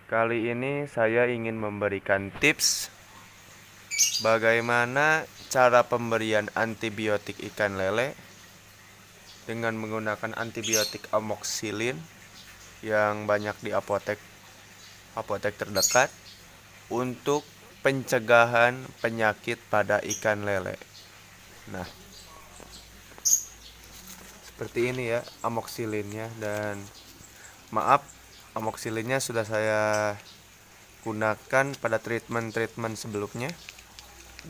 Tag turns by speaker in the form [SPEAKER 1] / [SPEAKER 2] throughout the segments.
[SPEAKER 1] Kali ini saya ingin memberikan tips bagaimana cara pemberian antibiotik ikan lele dengan menggunakan antibiotik amoxicillin yang banyak di apotek terdekat untuk pencegahan penyakit pada ikan lele. Nah, seperti ini ya amoxicillinnya, dan maaf, amoxicillinnya sudah saya gunakan pada treatment sebelumnya,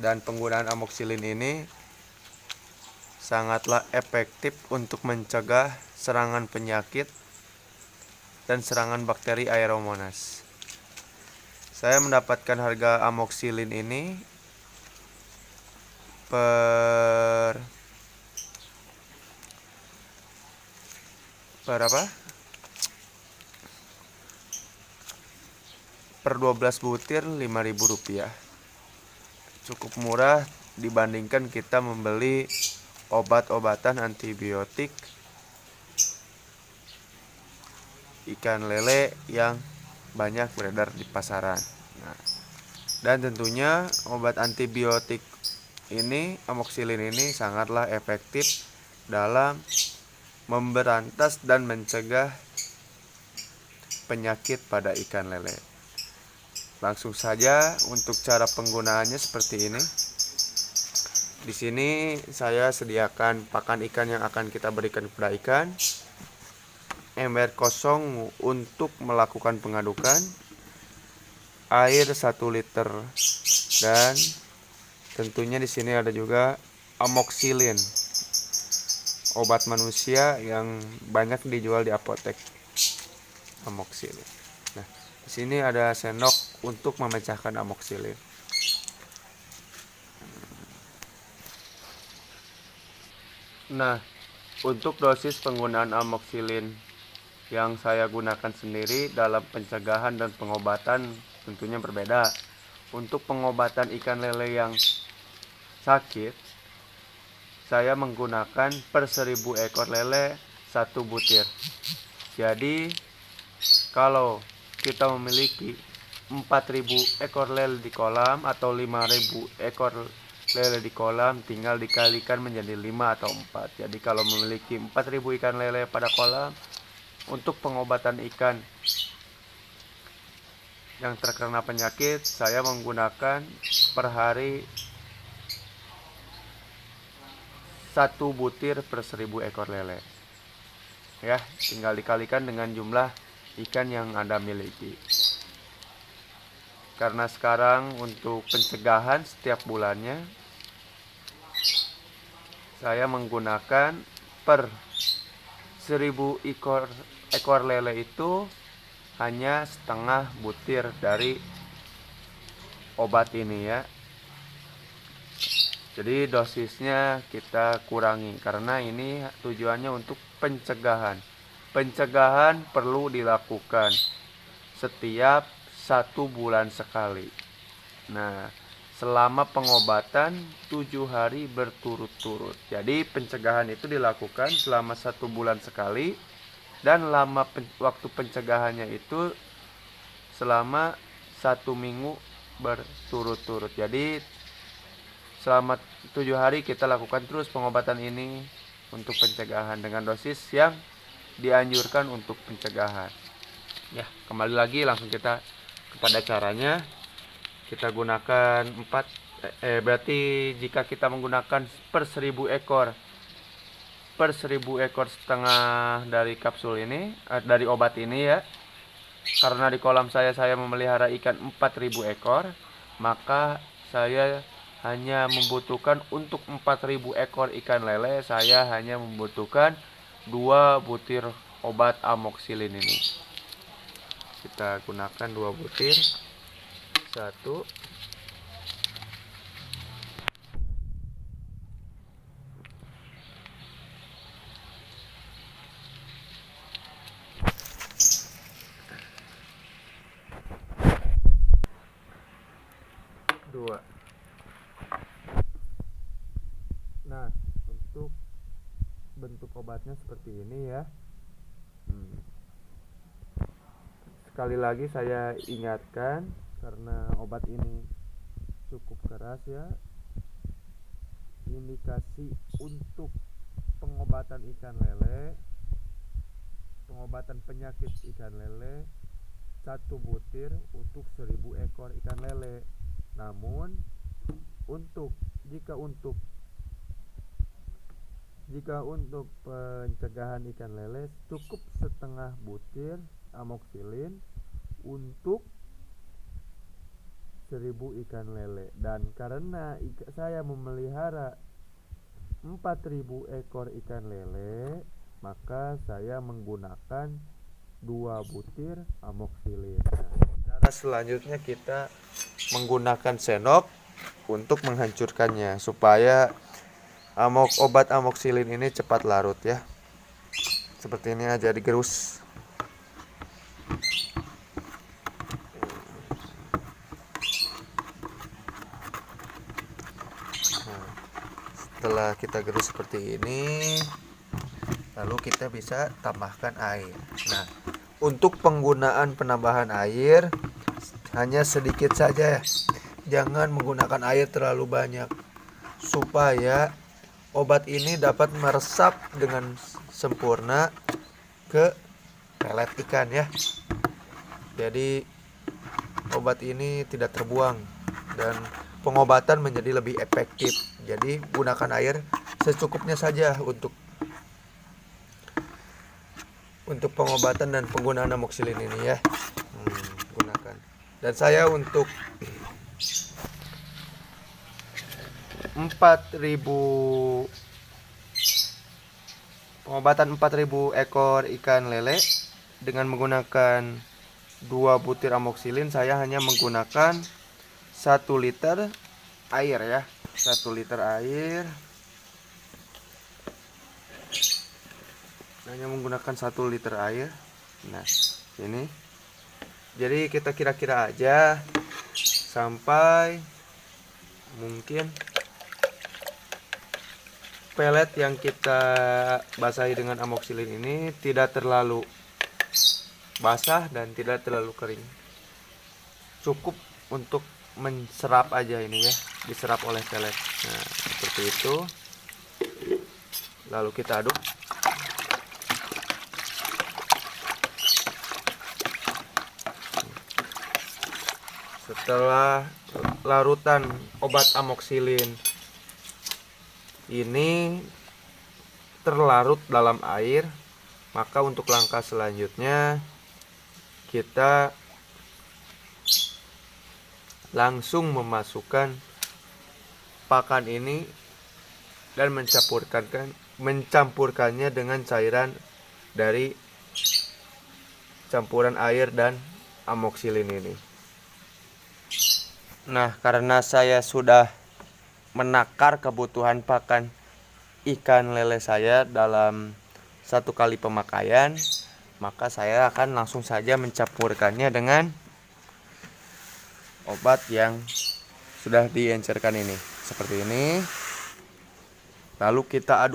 [SPEAKER 1] dan penggunaan amoxicillin ini sangatlah efektif untuk mencegah serangan penyakit dan serangan bakteri Aeromonas. Saya mendapatkan harga amoxicillin ini per berapa? Per 12 butir Rp5.000. Cukup murah dibandingkan kita membeli obat-obatan antibiotik ikan lele yang banyak beredar di pasaran. Nah, dan tentunya obat antibiotik ini, amoxicillin ini sangatlah efektif dalam memberantas dan mencegah penyakit pada ikan lele. Langsung saja untuk cara penggunaannya seperti ini. Di sini saya sediakan pakan ikan yang akan kita berikan kepada ikan, ember kosong untuk melakukan pengadukan, air 1 liter, dan tentunya di sini ada juga amoxicillin, obat manusia yang banyak dijual di apotek, amoxicillin. Nah, di sini ada sendok untuk memecahkan amoxicillin. Nah, untuk dosis penggunaan amoxicillin yang saya gunakan sendiri dalam pencegahan dan pengobatan tentunya berbeda. Untuk pengobatan ikan lele yang sakit, saya menggunakan per 1000 ekor lele 1 butir. Jadi kalau kita memiliki 4000 ekor lele di kolam atau 5000 ekor lele di kolam, tinggal dikalikan menjadi 5 atau 4. Jadi kalau memiliki 4000 ikan lele pada kolam, untuk pengobatan ikan yang terkena penyakit, saya menggunakan per hari 1 butir per 1000 ekor lele. Ya, tinggal dikalikan dengan jumlah ikan yang Anda miliki. Karena sekarang untuk pencegahan setiap bulannya, saya menggunakan per 1000 ekor lele itu hanya setengah butir dari obat ini ya. Jadi dosisnya kita kurangi karena ini tujuannya untuk pencegahan. Pencegahan perlu dilakukan setiap 1 bulan sekali. Nah, selama pengobatan 7 hari berturut-turut. Jadi pencegahan itu dilakukan selama 1 bulan sekali, dan waktu pencegahannya itu selama 1 minggu berturut-turut. Jadi selama 7 hari kita lakukan terus pengobatan ini untuk pencegahan dengan dosis yang dianjurkan untuk pencegahan. Ya, kembali lagi langsung kita kepada caranya. Kita gunakan berarti jika kita menggunakan per 1000 ekor setengah dari kapsul ini, dari obat ini ya. Karena di kolam saya memelihara ikan 4000 ekor, maka saya hanya membutuhkan untuk 4000 ekor ikan lele, saya hanya membutuhkan 2 butir obat amoxicillin ini. Kita gunakan 2 butir. 1, 2. Nah, untuk bentuk obatnya seperti ini ya. sekali lagi saya ingatkan, karena obat ini cukup keras ya. Indikasi untuk pengobatan ikan lele, pengobatan penyakit ikan lele, 1 butir untuk 1000 ekor ikan lele. Namun jika untuk pencegahan ikan lele cukup setengah butir amoxicillin untuk 1000 ikan lele. Dan karena saya memelihara 4000 ekor ikan lele, maka saya menggunakan 2 butir amoxicillin. Cara selanjutnya kita menggunakan senok untuk menghancurkannya supaya obat amoxicillin ini cepat larut ya. Seperti ini aja, digerus. Setelah kita gerus seperti ini, lalu kita bisa tambahkan air. Nah, untuk penggunaan penambahan air hanya sedikit saja, jangan menggunakan air terlalu banyak, supaya obat ini dapat meresap dengan sempurna ke pelet ikan ya. Jadi obat ini tidak terbuang dan pengobatan menjadi lebih efektif. Jadi gunakan air secukupnya saja untuk pengobatan dan penggunaan amoxicillin ini ya. Gunakan. Dan saya untuk 4000 pengobatan 4000 ekor ikan lele dengan menggunakan 2 butir amoxicillin, saya hanya menggunakan 1 liter air ya. 1 liter air, hanya menggunakan 1 liter air. Nah, ini jadi kita kira-kira aja sampai mungkin pelet yang kita basahi dengan amoxicillin ini tidak terlalu basah dan tidak terlalu kering. Cukup untuk menserap aja ini ya, diserap oleh pelet. Nah, seperti itu. Lalu kita aduk. Setelah larutan obat amoxicillin ini terlarut dalam air, maka untuk langkah selanjutnya kita langsung memasukkan pakan ini dan mencampurkannya dengan cairan dari campuran air dan amoxicillin ini. Nah, karena saya sudah menakar kebutuhan pakan ikan lele saya dalam 1 kali pemakaian, maka saya akan langsung saja mencampurkannya dengan obat yang sudah diencerkan ini, seperti ini. Lalu kita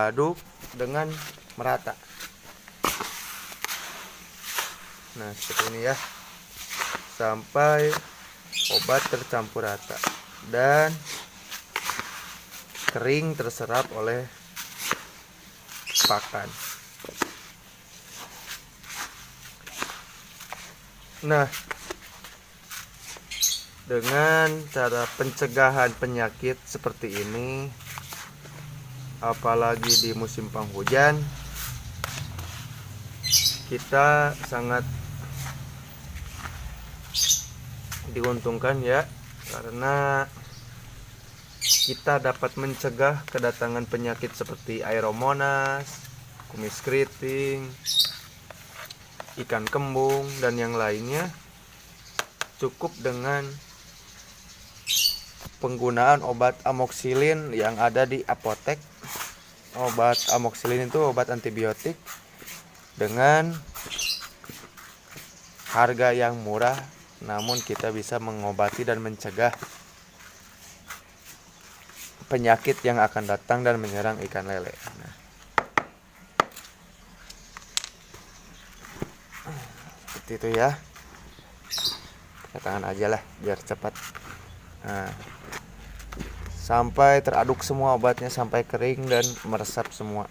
[SPEAKER 1] aduk dengan merata. Nah, seperti ini ya, sampai obat tercampur rata dan kering terserap oleh pakan. Nah, dengan cara pencegahan penyakit seperti ini, apalagi di musim penghujan, kita sangat diuntungkan ya, karena kita dapat mencegah kedatangan penyakit seperti Aeromonas, kumis keriting, ikan kembung, dan yang lainnya, cukup dengan penggunaan obat amoxicillin yang ada di apotek. Obat amoxicillin itu obat antibiotik dengan harga yang murah, namun kita bisa mengobati dan mencegah penyakit yang akan datang dan menyerang ikan lele. Nah, seperti itu ya. Pakai tangan aja lah biar cepat. Nah, sampai teraduk semua obatnya, sampai kering dan meresap semua.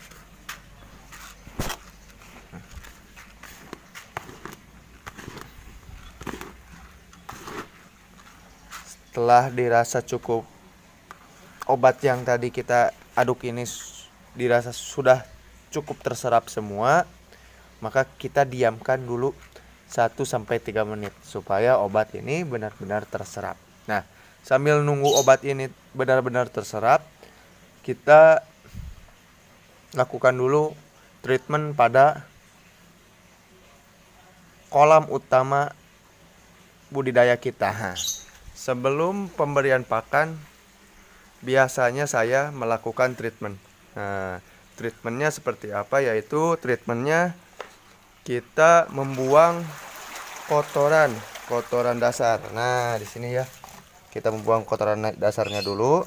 [SPEAKER 1] Setelah dirasa cukup, obat yang tadi kita aduk ini dirasa sudah cukup terserap semua, maka kita diamkan dulu 1-3 menit supaya obat ini benar-benar terserap. Nah, sambil nunggu obat ini benar-benar terserap, kita lakukan dulu treatment pada kolam utama budidaya kita. Sebelum pemberian pakan, biasanya saya melakukan treatment. Nah, treatmentnya seperti apa? Yaitu treatmentnya kita membuang kotoran dasar. Nah, di sini ya, kita membuang kotoran dasarnya dulu.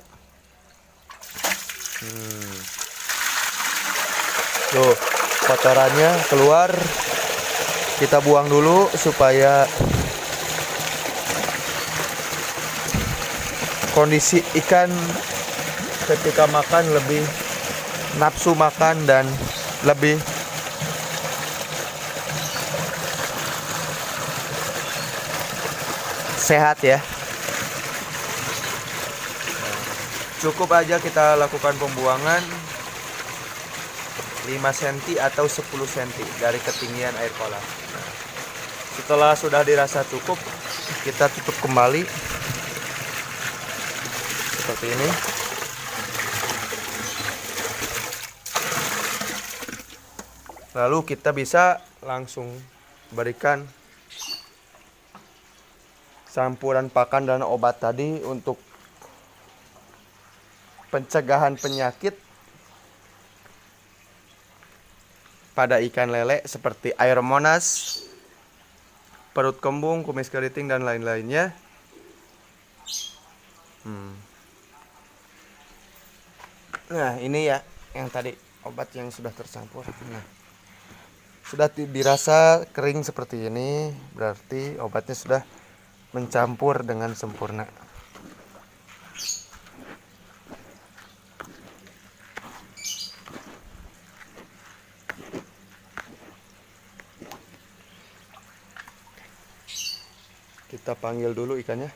[SPEAKER 1] Tuh, kotorannya keluar. Kita buang dulu supaya kondisi ikan ketika makan lebih nafsu makan dan lebih sehat ya. Cukup aja kita lakukan pembuangan 5 cm atau 10 cm dari ketinggian air kolam. Setelah sudah dirasa cukup, kita tutup kembali seperti ini. Lalu kita bisa langsung berikan campuran pakan dan obat tadi untuk pencegahan penyakit pada ikan lele seperti air monas, perut kembung, kumis keriting, dan lain-lainnya. Nah, ini ya yang tadi obat yang sudah tercampur. Nah, sudah dirasa kering seperti ini, berarti obatnya sudah mencampur dengan sempurna. Kita panggil dulu ikannya.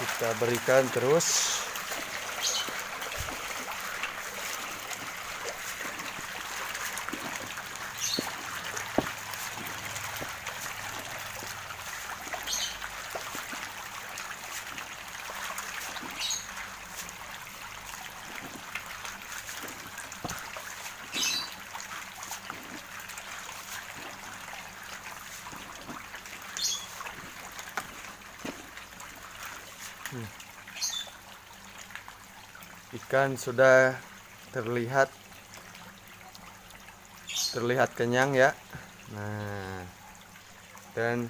[SPEAKER 1] Kita berikan terus. Ikan sudah terlihat kenyang ya. Nah, dan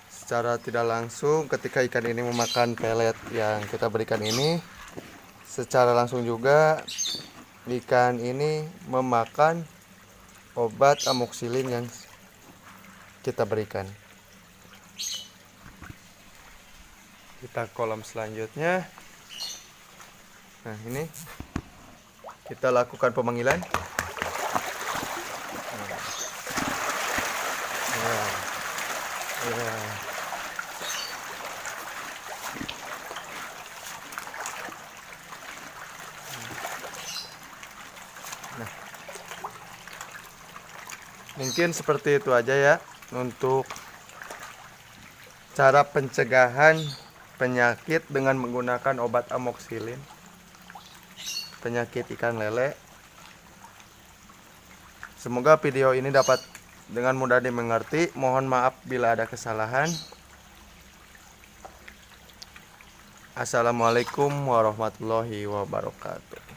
[SPEAKER 1] secara tidak langsung ketika ikan ini memakan pelet yang kita berikan ini, secara langsung juga ikan ini memakan obat amoksilin yang kita berikan. Kita kolam selanjutnya. Nah, ini kita lakukan pemanggilan. Nah, mungkin seperti itu aja ya untuk cara pencegahan penyakit dengan menggunakan obat amoksilin penyakit ikan lele. Semoga video ini dapat dengan mudah dimengerti. Mohon maaf bila ada kesalahan. Assalamualaikum warahmatullahi wabarakatuh.